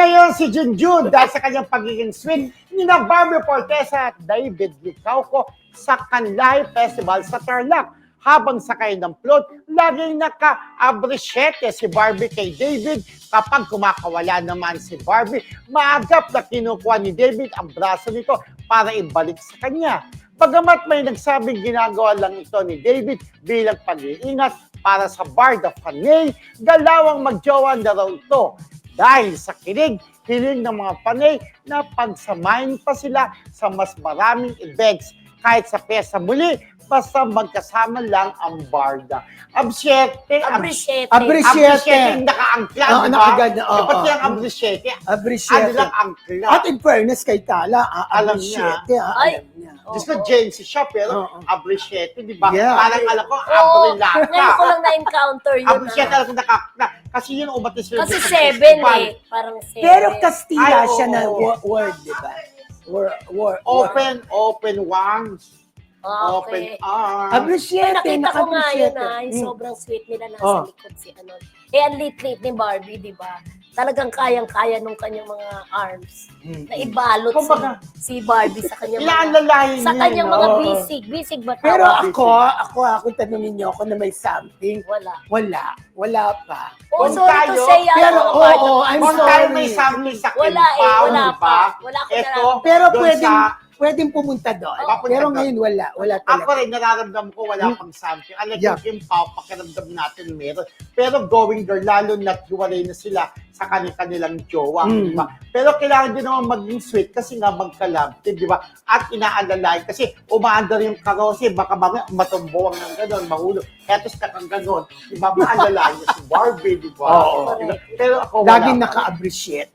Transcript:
Ngayon si Junjun dahil sa kanyang pagiging sweet ni na Barbie Fortesa at David Licauco sa Canlay Festival sa Tarlac. Habang sakay ng float, laging naka-abrisyete si Barbie kay David. Kapag kumakawala naman si Barbie, maagap na kinukuha ni David ang braso nito para ibalik sa kanya. Bagamat may nagsabing ginagawa lang ito ni David bilang pag-iingat para sa Barda Panay, galawang magjowa na raw ito. Dahil sa kilig, hiling ng mga panay na pagsamahin pa sila sa mas maraming events. Kahit sa piyesta muli, basta magkasama lang ang Barda. Abrisyete naka-angkla, Oo, di ba? nakaganda, oo. Pati ang abrisyete, Abrisyete. ano lang angkla. At in fairness kay Tala, Alam niya. abrisyete, Ay. alam niya. Diyos ko, Jency siya, pero Oo. abrisyete, di ba? Yeah. Parang alam ko, Oo, abrilata. ngayon ko lang na-encounter yun. Abrisyete alam ko nakakla. Kasi yun, umatis yun. Kasi sa 7 festival. eh. Parang 7. Pero Kastila Ay, siya na oo. word, di ba? Word. Open wings. Okay. Open arms. Ay, Abrisyete, nakita ko nga yun naka-abrisyete. yung sobrang sweet nila nasa Oh. likod si ano. Eh, ang lit-lit ni Barbie, di ba? Talagang kayang-kaya nung kanyang mga arms na ibalot Kumbaga, si Barbie sa kanyang Ilalalahin sa niya, kanyang no? mga Oo. bisig. Bisig ba Pero tawag? kung tanungin niyo ako na may something, Wala. wala pa. Oh, Kung sorry to tayo- say, Pero, mga part oo, of- I'm Kung tayo sorry. may something sa Wala eh, Kimpaw, wala di ba? pa. Wala ko Ito, nararamdaman. Pero doon pwedeng pumunta doon. Oo. Pero ngayon wala Ako talaga. rin, nararamdaman ko wala pang something. Alam Yeah. ko, Kimpaw, pakiramdam natin meron. Pero going girl, lalo na't hiwalay na sila sa kanilang jowa, di ba? Pero kailangan din naman maging sweet kasi nga magkalab, di ba? At inaalalayan kasi umaandar yung karose, baka mamaya matumbuwang ng gano'n, mahulog. Eto sa kang gano'n, di ba? Maalalayan si Barbie, di ba? Oo. Diba? Pero ako wala Laging pa. naka-abrisyete.